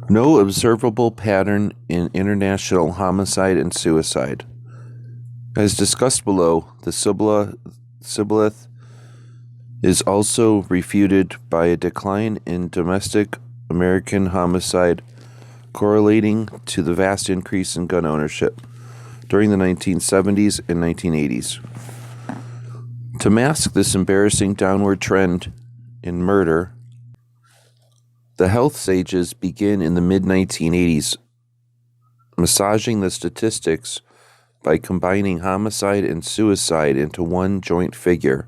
No observable pattern in international homicide and suicide. As discussed below, the shibboleth is also refuted by a decline in domestic American homicide correlating to the vast increase in gun ownership during the 1970s and 1980s. To mask this embarrassing downward trend in murder, the health sages begin in the mid-1980s, massaging the statistics by combining homicide and suicide into one joint figure.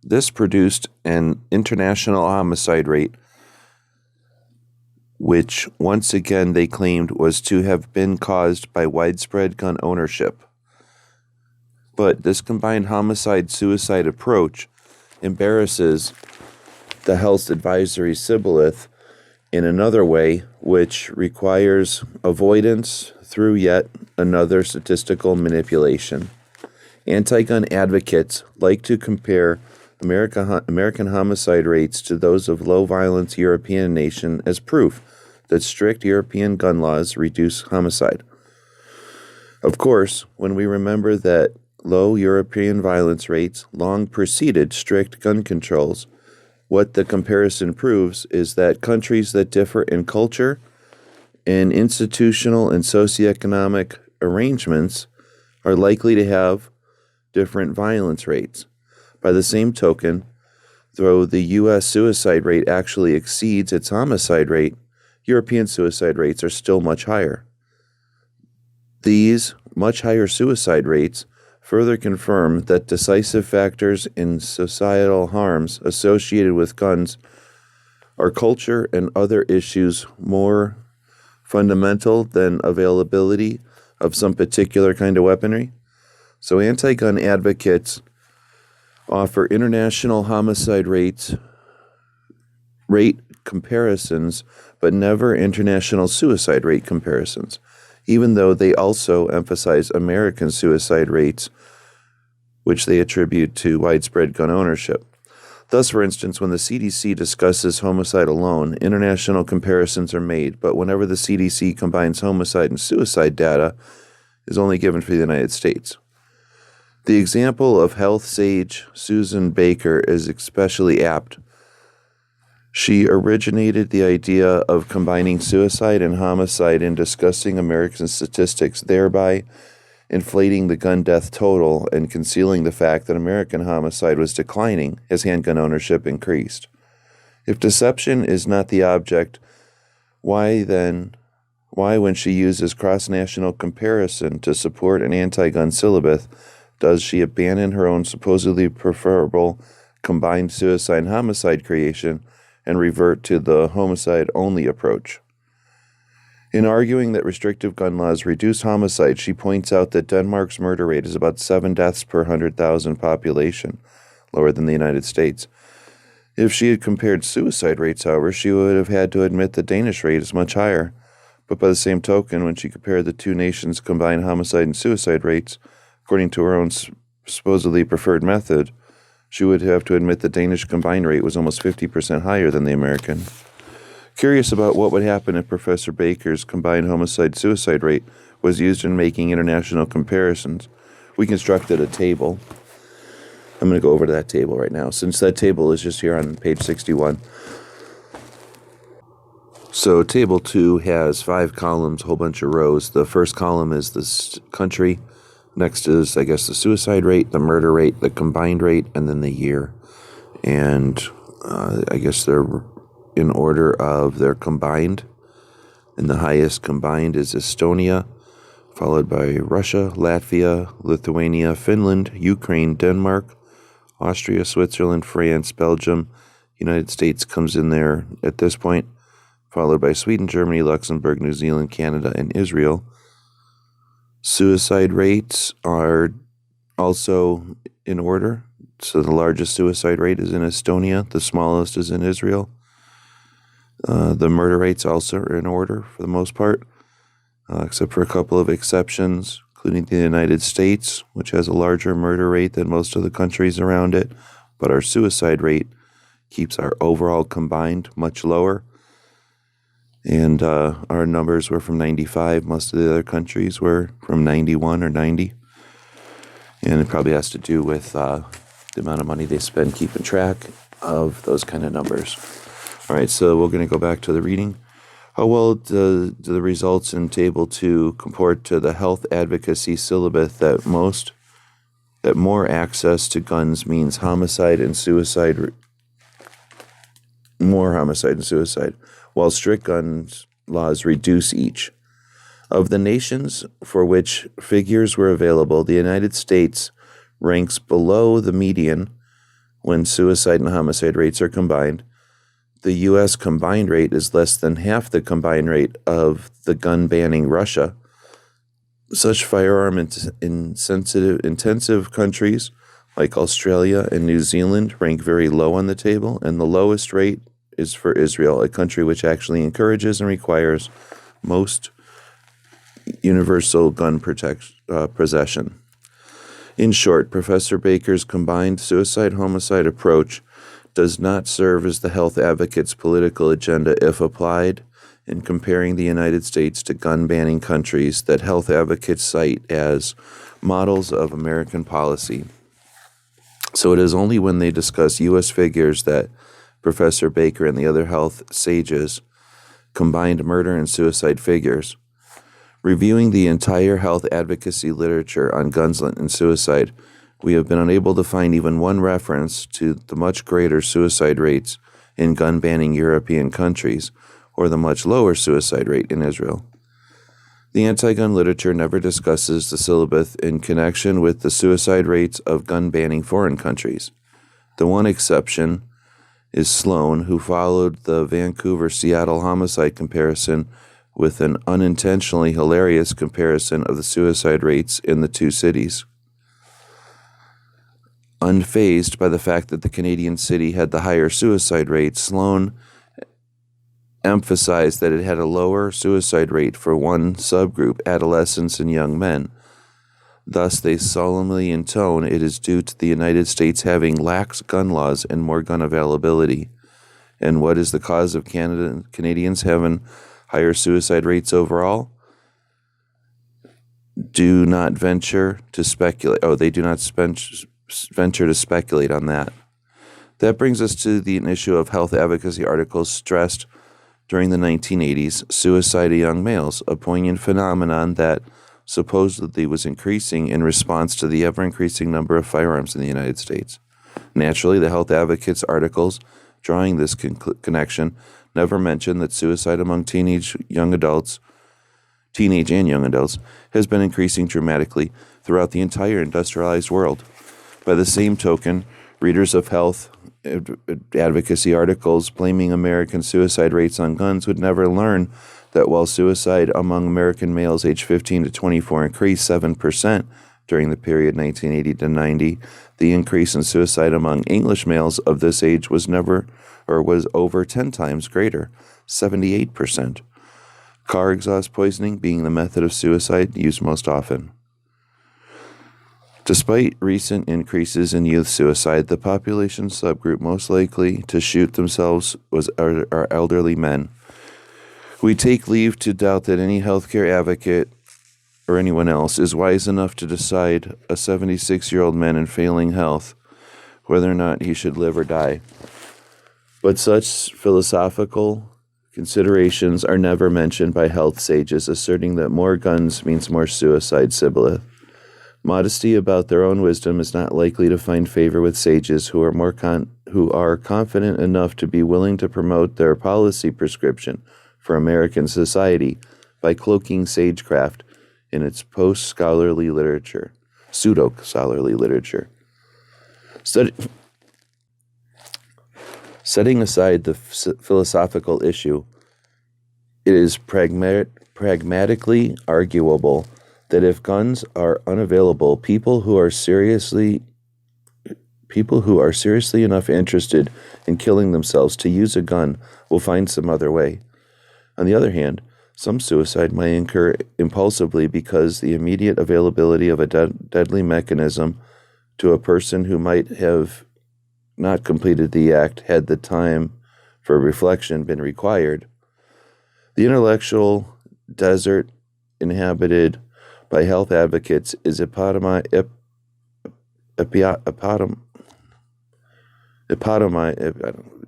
This produced an international homicide rate, which once again they claimed was to have been caused by widespread gun ownership. But this combined homicide-suicide approach embarrasses the health advisory shibboleth in another way, which requires avoidance through yet another statistical manipulation. Anti-gun advocates like to compare American homicide rates to those of low-violence European nation as proof that strict European gun laws reduce homicide. Of course, when we remember that low European violence rates long preceded strict gun controls, what the comparison proves is that countries that differ in culture and institutional and socioeconomic arrangements are likely to have different violence rates. By the same token, though the U.S. suicide rate actually exceeds its homicide rate, European suicide rates are still much higher. These much higher suicide rates further confirm that decisive factors in societal harms associated with guns are culture and other issues more fundamental than availability of some particular kind of weaponry. So anti-gun advocates offer international homicide rate comparisons, but never international suicide rate comparisons, even though they also emphasize American suicide rates, which they attribute to widespread gun ownership. Thus, for instance, when the CDC discusses homicide alone, international comparisons are made, but whenever the CDC combines homicide and suicide data, is only given for the United States. The example of health sage Susan Baker is especially apt. She originated the idea of combining suicide and homicide in discussing American statistics, thereby inflating the gun death total and concealing the fact that American homicide was declining as handgun ownership increased. If deception is not the object, why, when she uses cross-national comparison to support an anti-gun syllabus, does she abandon her own supposedly preferable combined suicide and homicide creation and revert to the homicide-only approach? In arguing that restrictive gun laws reduce homicide, she points out that Denmark's murder rate is about 7 deaths per 100,000 population, lower than the United States. If she had compared suicide rates, however, she would have had to admit the Danish rate is much higher. But by the same token, when she compared the two nations' combined homicide and suicide rates, according to her own supposedly preferred method, she would have to admit the Danish combined rate was almost 50% higher than the American. Curious about what would happen if Professor Baker's combined homicide-suicide rate was used in making international comparisons, we constructed a table. I'm going to go over to that table right now, since that table is just here on page 61. So table 2 has 5 columns, a whole bunch of rows. The first column is the country. Next is, I guess, the suicide rate, the murder rate, the combined rate, and then the year. And I guess they're in order of their combined. And the highest combined is Estonia, followed by Russia, Latvia, Lithuania, Finland, Ukraine, Denmark, Austria, Switzerland, France, Belgium. United States comes in there at this point, followed by Sweden, Germany, Luxembourg, New Zealand, Canada, and Israel. Suicide rates are also in order. So the largest suicide rate is in Estonia. The smallest is in Israel. The murder rates also are in order for the most part, except for a couple of exceptions, including the United States, which has a larger murder rate than most of the countries around it. But our suicide rate keeps our overall combined much lower. And our numbers were from 95. Most of the other countries were from 91 or 90. And it probably has to do with the amount of money they spend keeping track of those kind of numbers. All right, so we're going to go back to the reading. How well do the results in Table 2 comport to the health advocacy syllabus that more access to guns means homicide and suicide, more homicide and suicide, while strict gun laws reduce each? Of the nations for which figures were available, the United States ranks below the median when suicide and homicide rates are combined. The U.S. combined rate is less than half the combined rate of the gun-banning Russia. Such firearm-intensive countries like Australia and New Zealand rank very low on the table, and the lowest rate is for Israel, a country which actually encourages and requires most universal gun possession. In short, Professor Baker's combined suicide-homicide approach does not serve as the health advocate's political agenda if applied in comparing the United States to gun-banning countries that health advocates cite as models of American policy. So it is only when they discuss U.S. figures that Professor Baker and the other health sages combined murder and suicide figures. Reviewing the entire health advocacy literature on guns and suicide, we have been unable to find even one reference to the much greater suicide rates in gun-banning European countries or the much lower suicide rate in Israel. The anti-gun literature never discusses the syllabus in connection with the suicide rates of gun-banning foreign countries. The one exception is Sloan, who followed the Vancouver-Seattle homicide comparison with an unintentionally hilarious comparison of the suicide rates in the two cities. Unfazed by the fact that the Canadian city had the higher suicide rate, Sloan emphasized that it had a lower suicide rate for one subgroup, adolescents and young men. Thus, they solemnly intone it is due to the United States having lax gun laws and more gun availability. And what is the cause of Canadians having higher suicide rates overall? Do not venture to speculate. They do not venture to speculate on that. That brings us to the issue of health advocacy articles stressed during the 1980s, suicide of young males, a poignant phenomenon that supposedly was increasing in response to the ever-increasing number of firearms in the United States. Naturally, the health advocates' articles drawing this connection never mention that suicide among teenage and young adults, has been increasing dramatically throughout the entire industrialized world. By the same token, readers of health advocacy articles blaming American suicide rates on guns would never learn that while suicide among American males aged 15 to 24 increased 7% during the period 1980 to 90, the increase in suicide among English males of this age was over 10 times greater, 78%. Car exhaust poisoning being the method of suicide used most often. Despite recent increases in youth suicide, the population subgroup most likely to shoot themselves are elderly men. We take leave to doubt that any healthcare advocate or anyone else is wise enough to decide a 76-year-old man in failing health whether or not he should live or die. But such philosophical considerations are never mentioned by health sages, asserting that more guns means more suicide, Sibboleth. Modesty about their own wisdom is not likely to find favor with sages who are confident enough to be willing to promote their policy prescription for American society by cloaking sagecraft in its post-scholarly literature, pseudo-scholarly literature. Setting aside the philosophical issue, it is pragmatically arguable that if guns are unavailable, people who are seriously enough interested in killing themselves to use a gun will find some other way. On the other hand, some suicide might occur impulsively because the immediate availability of a deadly mechanism to a person who might have not completed the act had the time for reflection been required. The intellectual desert inhabited by health advocates is epitomized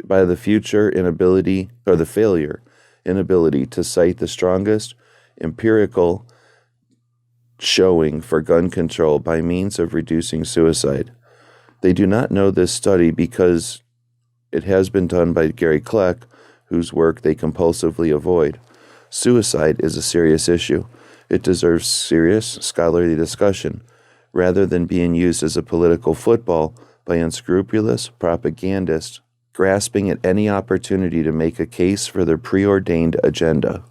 by the failure inability to cite the strongest empirical showing for gun control by means of reducing suicide. They do not know this study because it has been done by Gary Kleck, whose work they compulsively avoid. Suicide is a serious issue. It deserves serious scholarly discussion, rather than being used as a political football by unscrupulous propagandists grasping at any opportunity to make a case for their preordained agenda.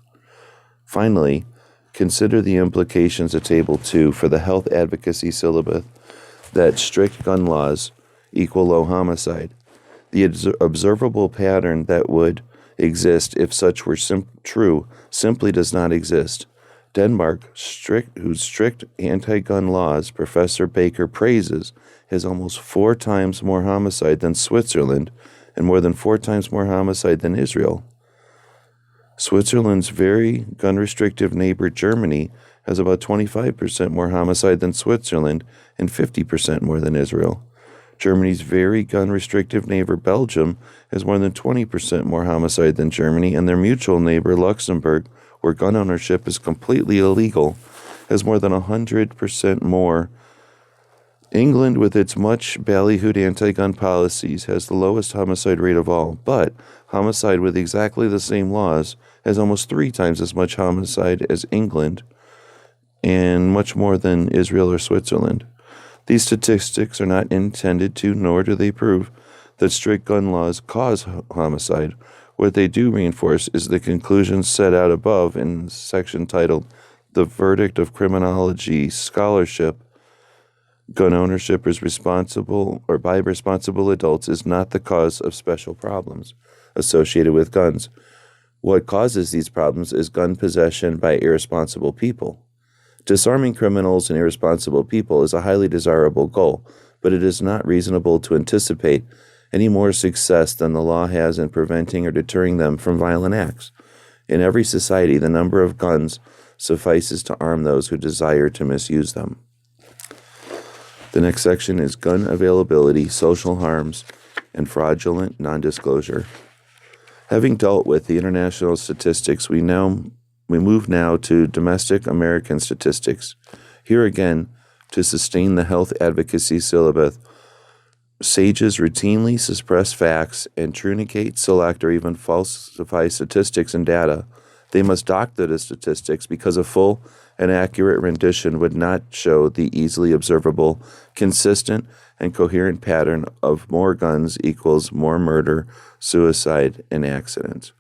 Finally, consider the implications of Table 2 for the health advocacy syllabus that strict gun laws equal low homicide. The observable pattern that would exist if such were true simply does not exist. Denmark, whose strict anti-gun laws Professor Baker praises, has almost 4 times more homicide than Switzerland and more than 4 times more homicide than Israel. Switzerland's very gun-restrictive neighbor Germany has about 25% more homicide than Switzerland and 50% more than Israel. Germany's very gun-restrictive neighbor Belgium has more than 20% more homicide than Germany, and their mutual neighbor Luxembourg, where gun ownership is completely illegal, has more than 100% more. England, with its much ballyhooed anti-gun policies, has the lowest homicide rate of all, but homicide with exactly the same laws has almost 3 times as much homicide as England and much more than Israel or Switzerland. These statistics are not intended to, nor do they prove, that strict gun laws cause homicide. What they do reinforce is the conclusions set out above in the section titled The Verdict of Criminology Scholarship. Gun ownership is responsible, or by responsible adults, is not the cause of special problems associated with guns. What causes these problems is gun possession by irresponsible people. Disarming criminals and irresponsible people is a highly desirable goal, but it is not reasonable to anticipate any more success than the law has in preventing or deterring them from violent acts. In every society, the number of guns suffices to arm those who desire to misuse them. The next section is gun availability, social harms, and fraudulent nondisclosure. Having dealt with the international statistics, we move now to domestic American statistics. Here again, to sustain the health advocacy syllabus, sages routinely suppress facts and truncate, select, or even falsify statistics and data. They must doctor the statistics because a full and accurate rendition would not show the easily observable, consistent, and coherent pattern of more guns equals more murder, suicide, and accidents.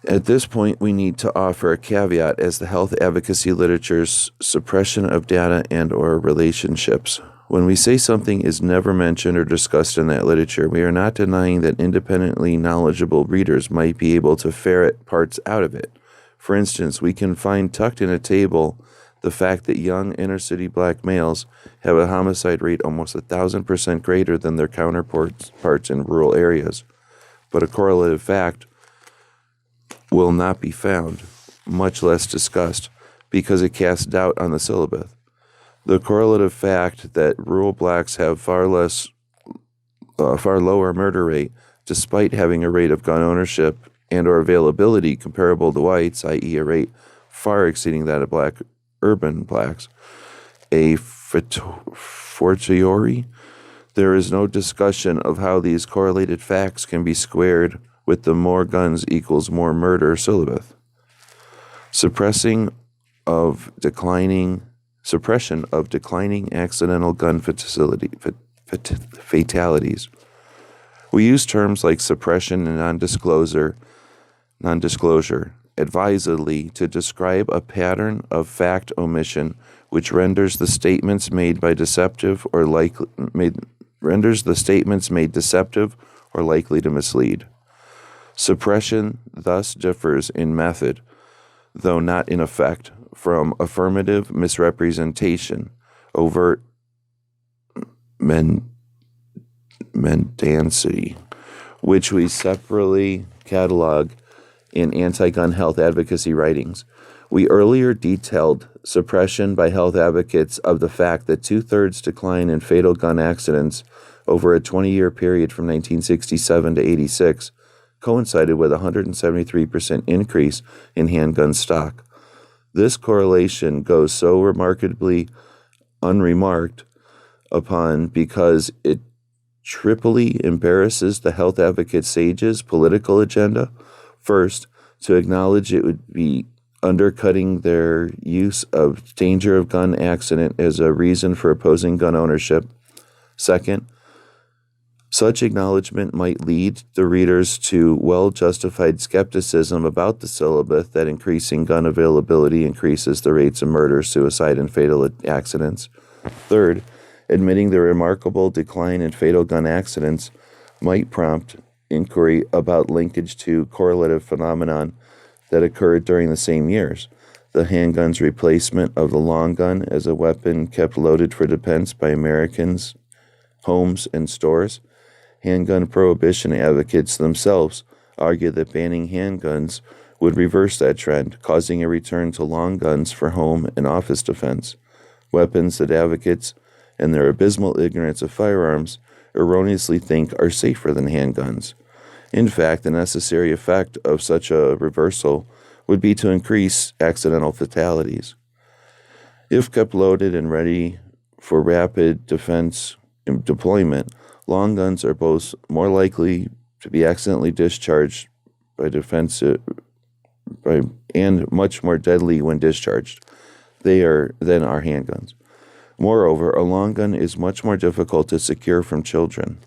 At this point, we need to offer a caveat as the health advocacy literature's suppression of data and or relationships. When we say something is never mentioned or discussed in that literature, we are not denying that independently knowledgeable readers might be able to ferret parts out of it. For instance, we can find tucked in a table the fact that young inner-city black males have a homicide rate almost 1,000% greater than their counterparts in rural areas. But a correlative fact will not be found, much less discussed, because it casts doubt on the syllabus. The correlative fact that rural blacks have far lower murder rate, despite having a rate of gun ownership and or availability comparable to whites, i.e. a rate far exceeding that of urban blacks, a fortiori, there is no discussion of how these correlated facts can be squared with the more guns equals more murder syllabus. Suppression of declining accidental gun fatalities. We use terms like suppression and nondisclosure advisedly to describe a pattern of fact omission which renders the statements made deceptive or likely to mislead. Suppression thus differs in method, though not in effect, from affirmative misrepresentation, overt mendency, which we separately catalog in anti-gun health advocacy writings. We earlier detailed suppression by health advocates of the fact that 2/3 decline in fatal gun accidents over a 20-year period from 1967 to 86 coincided with a 173% increase in handgun stock. This correlation goes so remarkably unremarked upon because it triply embarrasses the health advocate sages' political agenda. First, to acknowledge it would be undercutting their use of danger of gun accident as a reason for opposing gun ownership. Second, such acknowledgement might lead the readers to well-justified skepticism about the syllabus that increasing gun availability increases the rates of murder, suicide, and fatal accidents. Third, admitting the remarkable decline in fatal gun accidents might prompt inquiry about linkage to correlative phenomenon that occurred during the same years. The handgun's replacement of the long gun as a weapon kept loaded for defense by Americans, homes, and stores. Handgun prohibition advocates themselves argue that banning handguns would reverse that trend, causing a return to long guns for home and office defense, weapons that advocates, in their abysmal ignorance of firearms, erroneously think are safer than handguns. In fact, the necessary effect of such a reversal would be to increase accidental fatalities. If kept loaded and ready for rapid defense deployment, long guns are both more likely to be accidentally discharged and much more deadly when discharged. Than are handguns. Moreover, a long gun is much more difficult to secure from children.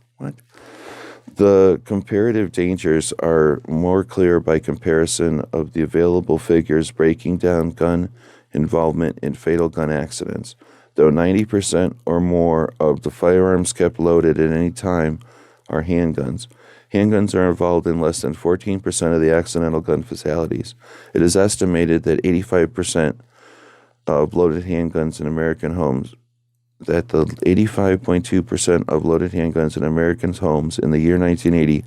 The comparative dangers are more clear by comparison of the available figures breaking down gun involvement in fatal gun accidents. Though 90% or more of the firearms kept loaded at any time are handguns, handguns are involved in less than 14% of the accidental gun fatalities. It is estimated that 85% of loaded handguns in American homes, that the 85.2% of loaded handguns in Americans' homes in the year 1980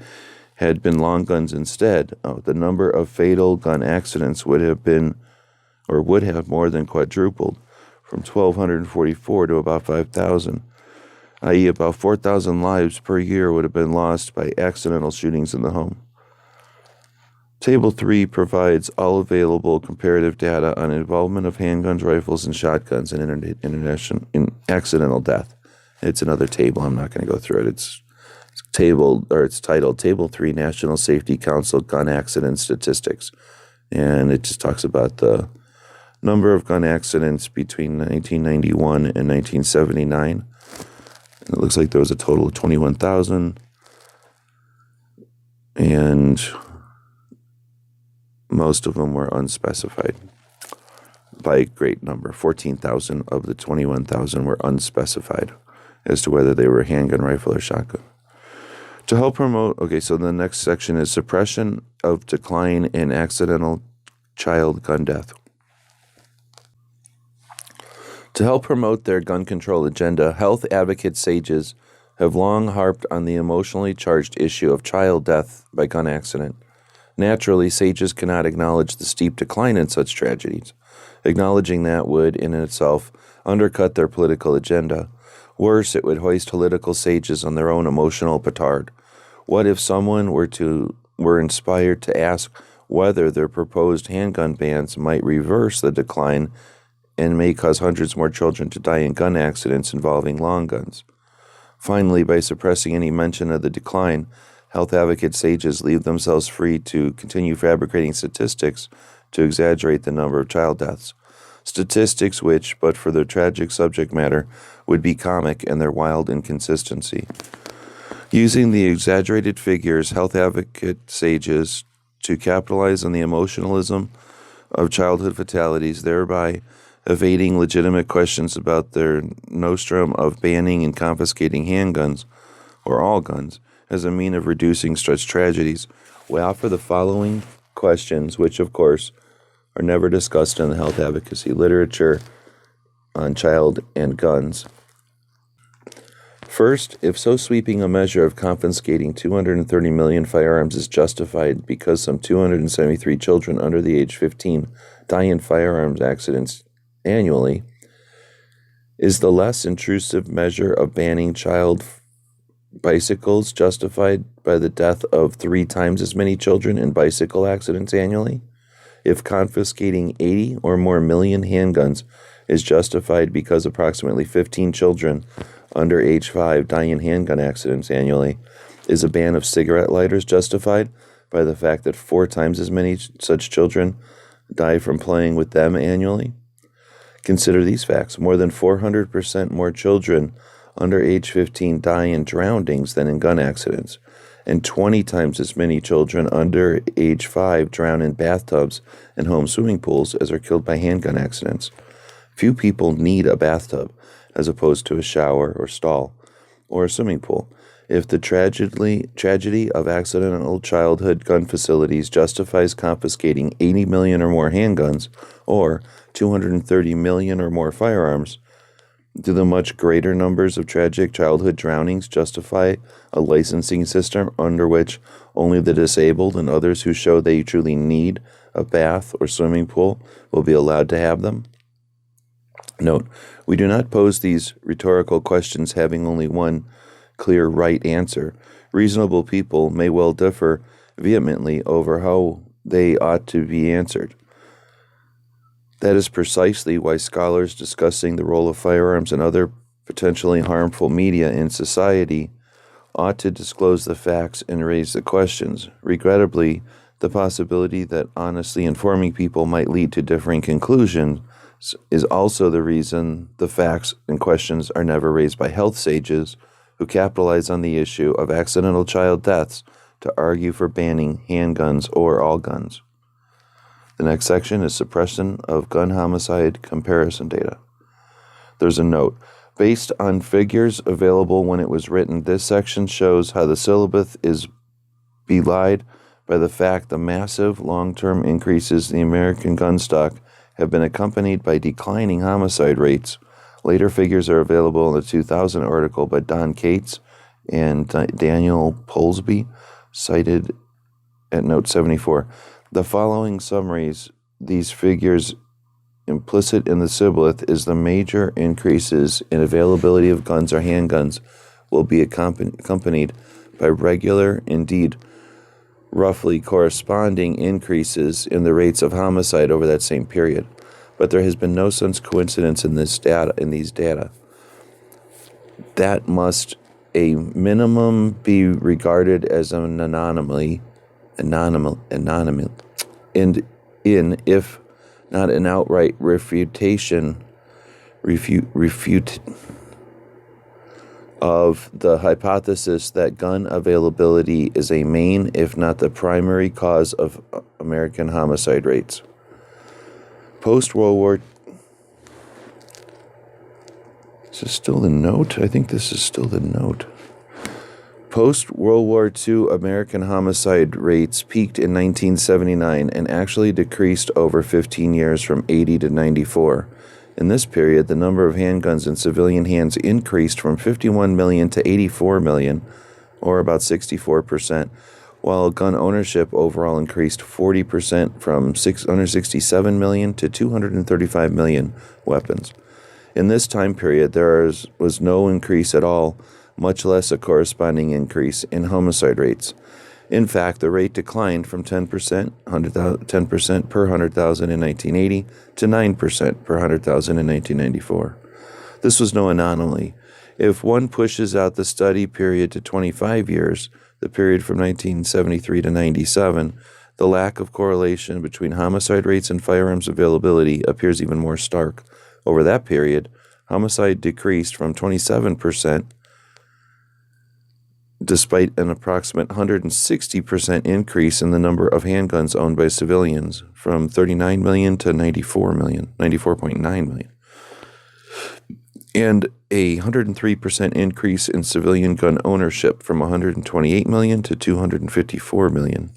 had been long guns instead. The number of fatal gun accidents would have more than quadrupled, from 1,244 to about 5,000, i.e. about 4,000 lives per year would have been lost by accidental shootings in the home. Table 3 provides all available comparative data on involvement of handguns, rifles, and shotguns in accidental death. It's another table. I'm not going to go through it. It's titled Table 3 National Safety Council Gun Accident Statistics. And it just talks about the number of gun accidents between 1991 and 1979. It looks like there was a total of 21,000. And most of them were unspecified by a great number. 14,000 of the 21,000 were unspecified as to whether they were handgun, rifle, or shotgun. To help promote, so the next section is suppression of decline in accidental child gun death. To help promote their gun control agenda, health advocate sages have long harped on the emotionally charged issue of child death by gun accident. Naturally, sages cannot acknowledge the steep decline in such tragedies. Acknowledging that would, in itself, undercut their political agenda. Worse, it would hoist political sages on their own emotional petard. What if someone were inspired to ask whether their proposed handgun bans might reverse the decline and may cause hundreds more children to die in gun accidents involving long guns? Finally, by suppressing any mention of the decline, health advocate sages leave themselves free to continue fabricating statistics to exaggerate the number of child deaths. Statistics which, but for their tragic subject matter, would be comic in their wild inconsistency. Using the exaggerated figures, health advocate sages to capitalize on the emotionalism of childhood fatalities, thereby evading legitimate questions about their nostrum of banning and confiscating handguns, or all guns, as a mean of reducing such tragedies, we offer the following questions, which, of course, are never discussed in the health advocacy literature on child and guns. First, if so sweeping a measure of confiscating 230 million firearms is justified because some 273 children under the age 15 die in firearms accidents annually, is the less intrusive measure of banning child bicycles justified by the death of 3 times as many children in bicycle accidents annually? If confiscating 80 or more million handguns is justified because approximately 15 children under age 5 die in handgun accidents annually, is a ban of cigarette lighters justified by the fact that 4 times as many such children die from playing with them annually? Consider these facts. More than 400% more children under age 15 die in drownings than in gun accidents, and 20 times as many children under age 5 drown in bathtubs and home swimming pools as are killed by handgun accidents. Few people need a bathtub as opposed to a shower or stall or a swimming pool. If the tragedy of accidental childhood gun facilities justifies confiscating 80 million or more handguns or 230 million or more firearms, do the much greater numbers of tragic childhood drownings justify a licensing system under which only the disabled and others who show they truly need a bath or swimming pool will be allowed to have them? Note, we do not pose these rhetorical questions having only one clear right answer. Reasonable people may well differ vehemently over how they ought to be answered. That is precisely why scholars discussing the role of firearms and other potentially harmful media in society ought to disclose the facts and raise the questions. Regrettably, the possibility that honestly informing people might lead to differing conclusions is also the reason the facts and questions are never raised by health sages who capitalize on the issue of accidental child deaths to argue for banning handguns or all guns. The next section is suppression of gun homicide comparison data. There's a note. Based on figures available when it was written, this section shows how the syllabus is belied by the fact the massive long-term increases in the American gun stock have been accompanied by declining homicide rates. Later figures are available in the 2000 article by Don Cates and Daniel Polsby, cited at note 74. The following summaries these figures implicit in the syllabus is the major increases in availability of guns or handguns will be accompanied by regular, indeed roughly corresponding increases in the rates of homicide over that same period. But there has been no such coincidence in these data. That must a minimum be regarded as an anomaly, and if not an outright refute of the hypothesis that gun availability is a main, if not the primary cause of American homicide rates. Post-World War... Is this still the note? I think this is still the note. Post-World War II American homicide rates peaked in 1979 and actually decreased over 15 years from 80 to 94. In this period, the number of handguns in civilian hands increased from 51 million to 84 million, or about 64%, while gun ownership overall increased 40% from 667 million to 235 million weapons. In this time period, there was no increase at all, much less a corresponding increase in homicide rates. In fact, the rate declined from 10% per 100,000 in 1980 to 9% per 100,000 in 1994. This was no anomaly. If one pushes out the study period to 25 years, the period from 1973 to 97, the lack of correlation between homicide rates and firearms availability appears even more stark. Over that period, homicide decreased from 27%, despite an approximate 160% increase in the number of handguns owned by civilians, from 39 million to 94.9 million, and a 103% increase in civilian gun ownership from 128 million to 254 million.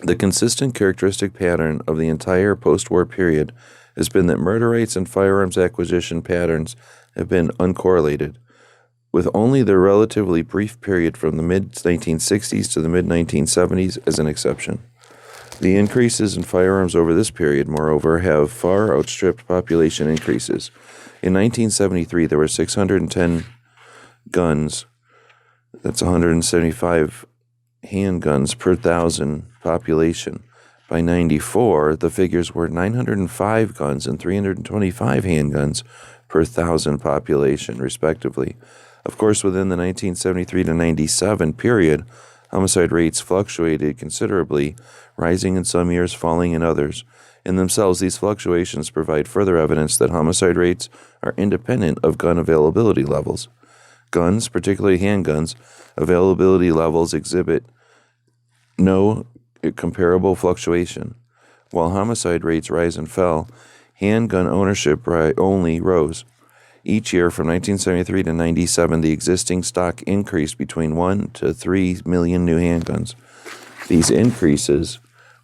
The consistent characteristic pattern of the entire post-war period has been that murder rates and firearms acquisition patterns have been uncorrelated. with only the relatively brief period from the mid-1960s to the mid-1970s as an exception. The increases in firearms over this period, moreover, have far outstripped population increases. In 1973, there were 610 guns, that's 175 handguns per thousand population. By 94, the figures were 905 guns and 325 handguns per thousand population, respectively. Of course, within the 1973 to 97 period, homicide rates fluctuated considerably, rising in some years, falling in others. In themselves, these fluctuations provide further evidence that homicide rates are independent of gun availability levels. Guns, particularly handguns, availability levels exhibit no comparable fluctuation. While homicide rates rise and fell, handgun ownership only rose. Each year from 1973 to 97, the existing stock increased between 1 to 3 million new handguns. These increases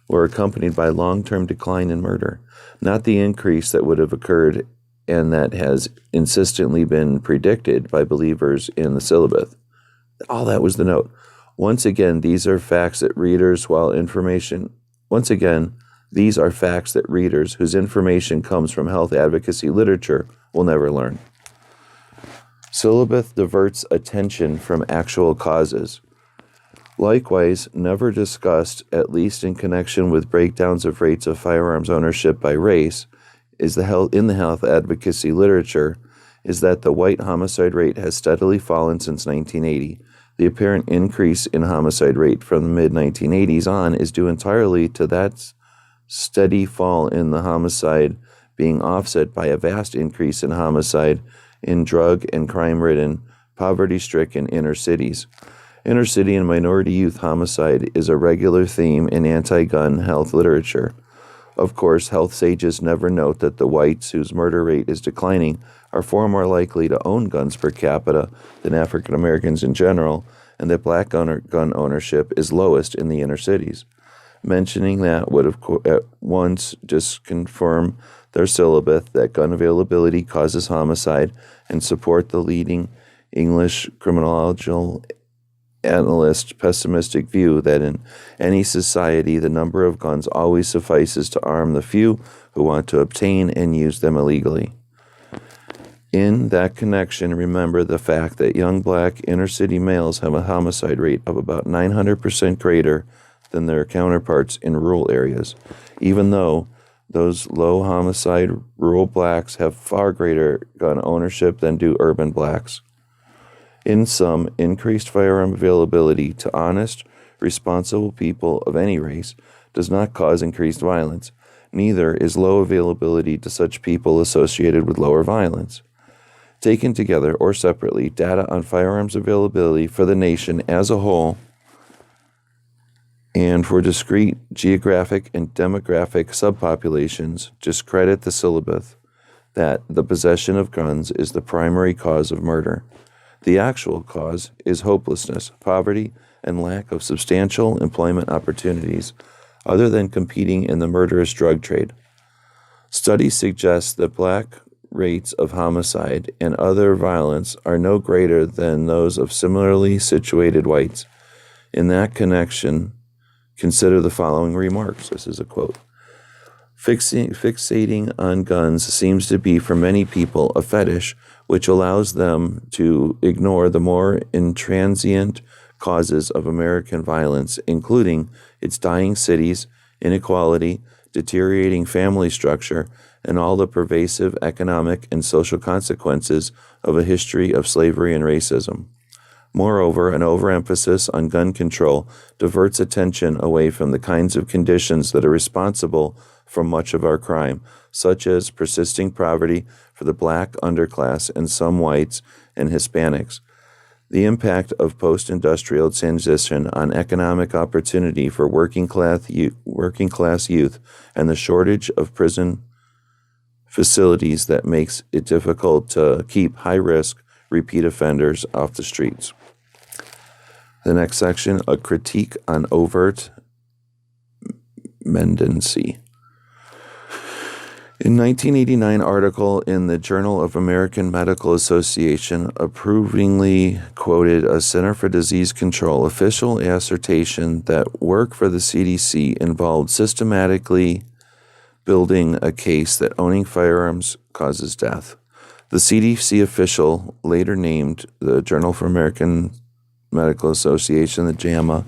were accompanied by long-term decline in murder, not the increase that would have occurred and that has insistently been predicted by believers in the syllabus. All that was the note. Once again, these are facts that readers whose information comes from health advocacy literature will never learn. Syllabus diverts attention from actual causes. Likewise, never discussed, at least in connection with breakdowns of rates of firearms ownership by race, in the health advocacy literature, is that the white homicide rate has steadily fallen since 1980. The apparent increase in homicide rate from the mid-1980s on is due entirely to that steady fall in the homicide being offset by a vast increase in homicide in drug and crime-ridden, poverty-stricken inner cities. Inner city and minority youth homicide is a regular theme in anti-gun health literature. Of course, health sages never note that the whites, whose murder rate is declining, are far more likely to own guns per capita than African Americans in general, and that black gun ownership is lowest in the inner cities. Mentioning that would at once just confirm their syllabus that gun availability causes homicide and support the leading English criminological analyst pessimistic view that in any society the number of guns always suffices to arm the few who want to obtain and use them illegally. In that connection, remember the fact that young black inner-city males have a homicide rate of about 900% greater than their counterparts in rural areas, even though those low homicide rural blacks have far greater gun ownership than do urban blacks. In sum, increased firearm availability to honest, responsible people of any race does not cause increased violence. Neither is low availability to such people associated with lower violence. Taken together or separately, data on firearms availability for the nation as a whole and for discrete geographic and demographic subpopulations discredit the syllabus that the possession of guns is the primary cause of murder. The actual cause is hopelessness, poverty, and lack of substantial employment opportunities other than competing in the murderous drug trade. Studies suggest that black rates of homicide and other violence are no greater than those of similarly situated whites. In that connection, consider the following remarks. This is a quote. Fixating on guns seems to be for many people a fetish which allows them to ignore the more intransient causes of American violence, including its dying cities, inequality, deteriorating family structure, and all the pervasive economic and social consequences of a history of slavery and racism. Moreover, an overemphasis on gun control diverts attention away from the kinds of conditions that are responsible for much of our crime, such as persisting poverty for the black underclass and some whites and Hispanics, the impact of post-industrial transition on economic opportunity for working class youth, and the shortage of prison facilities that makes it difficult to keep high-risk repeat offenders off the streets. The next section, a critique on overt mendency. In 1989 article in the Journal of American Medical Association approvingly quoted a Center for Disease Control official assertion that work for the CDC involved systematically building a case that owning firearms causes death. The CDC official, later named the Journal for American Medical Association, the JAMA,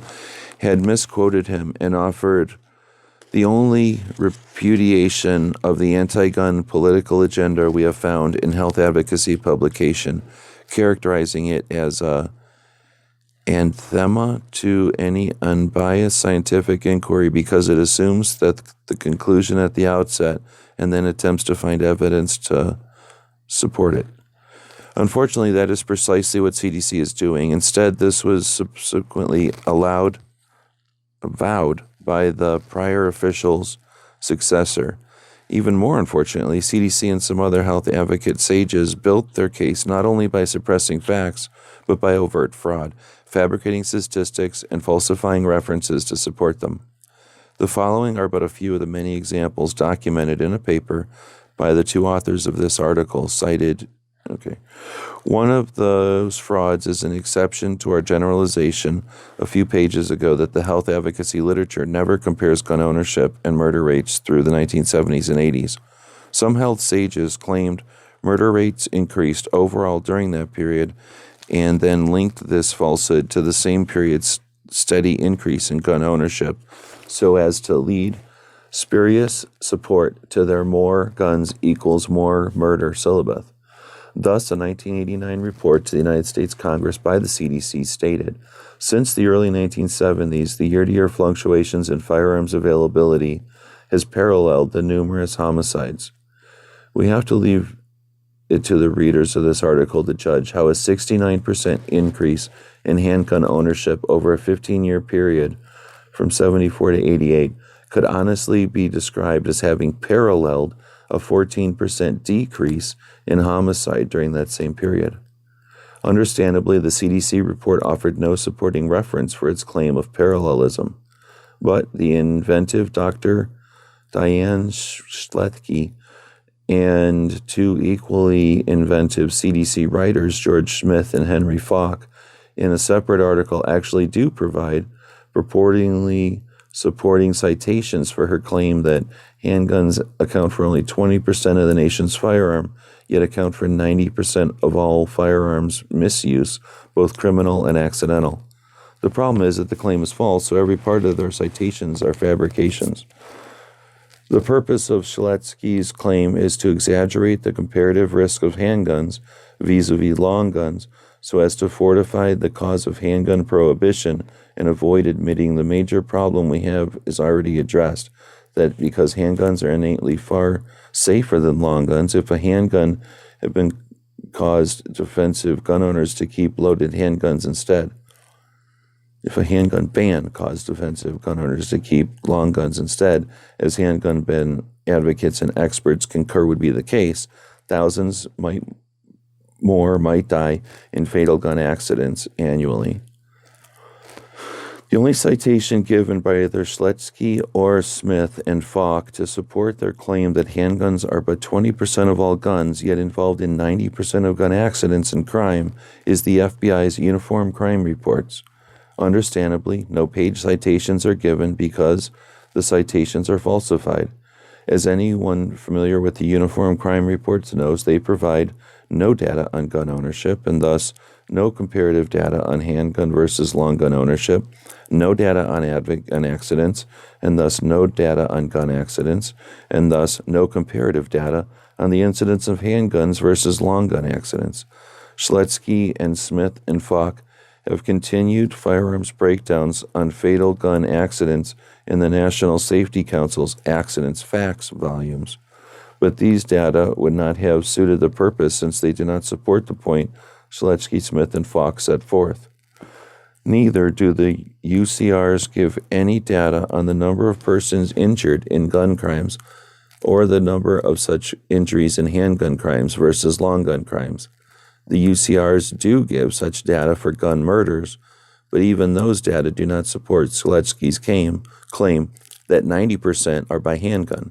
had misquoted him and offered the only repudiation of the anti-gun political agenda we have found in health advocacy publication, characterizing it as a anathema to any unbiased scientific inquiry because it assumes that the conclusion at the outset and then attempts to find evidence to support it. Unfortunately, that is precisely what CDC is doing. Instead, this was subsequently avowed by the prior official's successor. Even more unfortunately, CDC and some other health advocate sages built their case not only by suppressing facts, but by overt fraud, fabricating statistics, and falsifying references to support them. The following are but a few of the many examples documented in a paper by the two authors of this article cited. One of those frauds is an exception to our generalization a few pages ago that the health advocacy literature never compares gun ownership and murder rates through the 1970s and 80s. Some health sages claimed murder rates increased overall during that period and then linked this falsehood to the same period's steady increase in gun ownership so as to lead spurious support to their more guns equals more murder syllabus. Thus, a 1989 report to the United States Congress by the CDC stated, since the early 1970s, the year-to-year fluctuations in firearms availability has paralleled the numerous homicides. We have to leave it to the readers of this article to judge how a 69% increase in handgun ownership over a 15-year period from 74 to 88 could honestly be described as having paralleled a 14% decrease in homicide during that same period. Understandably, the CDC report offered no supporting reference for its claim of parallelism, but the inventive Dr. Diane Schletke and two equally inventive CDC writers, George Smith and Henry Falk, in a separate article actually do provide purportedly supporting citations for her claim that handguns account for only 20% of the nation's firearm, yet account for 90% of all firearms misuse, both criminal and accidental. The problem is that the claim is false, so every part of their citations are fabrications. The purpose of Schletke's claim is to exaggerate the comparative risk of handguns vis-a-vis long guns so as to fortify the cause of handgun prohibition and avoid admitting the major problem we have is already addressed, that because handguns are innately far safer than long guns, if a handgun had been caused defensive gun owners to keep loaded handguns instead. If a handgun ban caused defensive gun owners to keep long guns instead, as handgun ban advocates and experts concur would be the case, thousands might die in fatal gun accidents annually. The only citation given by either Schletke or Smith and Falk to support their claim that handguns are but 20% of all guns, yet involved in 90% of gun accidents and crime, is the FBI's Uniform Crime Reports. Understandably, no page citations are given because the citations are falsified. As anyone familiar with the Uniform Crime Reports knows, they provide no data on gun ownership and thus no comparative data on handgun versus long gun ownership, no data on accidents, and thus no data on gun accidents, and thus no comparative data on the incidence of handguns versus long gun accidents. Schletke and Smith and Falk have continued firearms breakdowns on fatal gun accidents in the National Safety Council's Accidents Facts volumes. But these data would not have suited the purpose since they do not support the point Schletke, Smith, and Falk set forth. Neither do the UCRs give any data on the number of persons injured in gun crimes or the number of such injuries in handgun crimes versus long gun crimes. The UCRs do give such data for gun murders, but even those data do not support Schletke's claim that 90% are by handgun.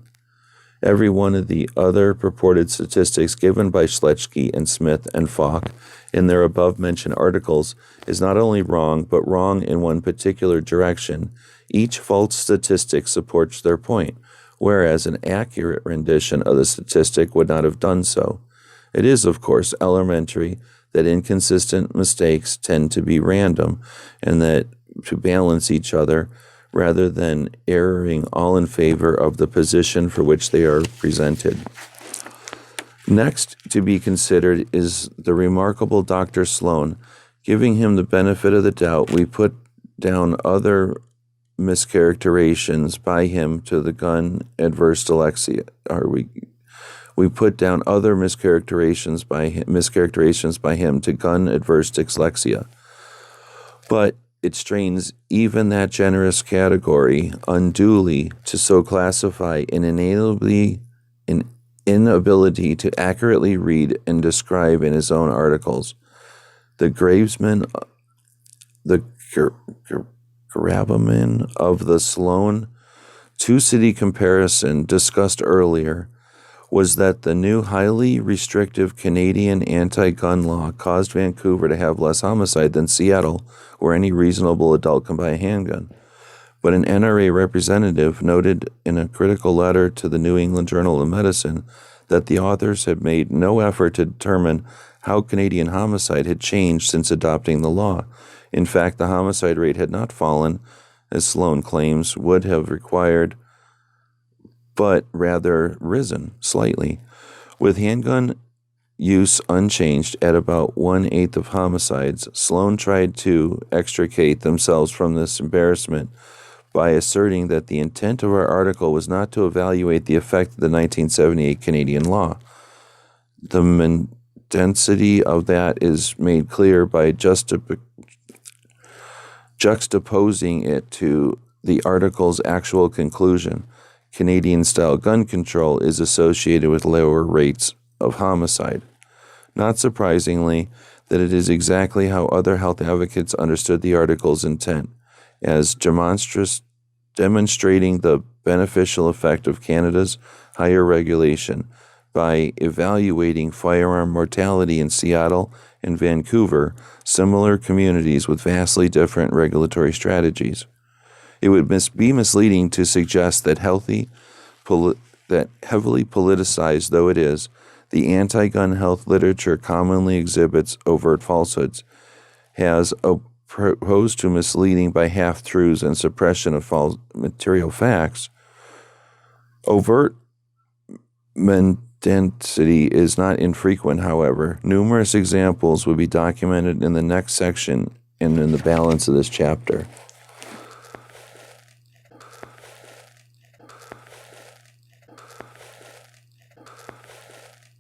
Every one of the other purported statistics given by Schletzky and Smith and Falk in their above-mentioned articles is not only wrong, but wrong in one particular direction. Each false statistic supports their point, whereas an accurate rendition of the statistic would not have done so. It is, of course, elementary that inconsistent mistakes tend to be random and that to balance each other rather than erring all in favor of the position for which they are presented. Next to be considered is the remarkable Dr. Sloan. Giving him the benefit of the doubt, we put down other mischaracterizations by him to the gun adverse dyslexia, we put down other mischaracterizations by him to gun adverse dyslexia. But it strains even that generous category unduly to so classify an inability to accurately read and describe in his own articles. The gravamen of the Sloan two-city comparison discussed earlier was that the new highly restrictive Canadian anti-gun law caused Vancouver to have less homicide than Seattle, where any reasonable adult can buy a handgun. But an NRA representative noted in a critical letter to the New England Journal of Medicine that the authors had made no effort to determine how Canadian homicide had changed since adopting the law. In fact, the homicide rate had not fallen, as Sloan claims would have required, but rather risen slightly. With handgun use unchanged at about 1/8 of homicides, Sloan tried to extricate themselves from this embarrassment by asserting that the intent of our article was not to evaluate the effect of the 1978 Canadian law. The mendency of that is made clear by juxtaposing it to the article's actual conclusion. Canadian-style gun control is associated with lower rates of homicide. Not surprisingly, that it is exactly how other health advocates understood the article's intent, as demonstrating the beneficial effect of Canada's higher regulation by evaluating firearm mortality in Seattle and Vancouver, similar communities with vastly different regulatory strategies. It would be misleading to suggest that heavily politicized though it is, the anti-gun health literature commonly exhibits overt falsehoods, has opposed to misleading by half-truths and suppression of false material facts. Overt mendency is not infrequent, however. Numerous examples will be documented in the next section and in the balance of this chapter.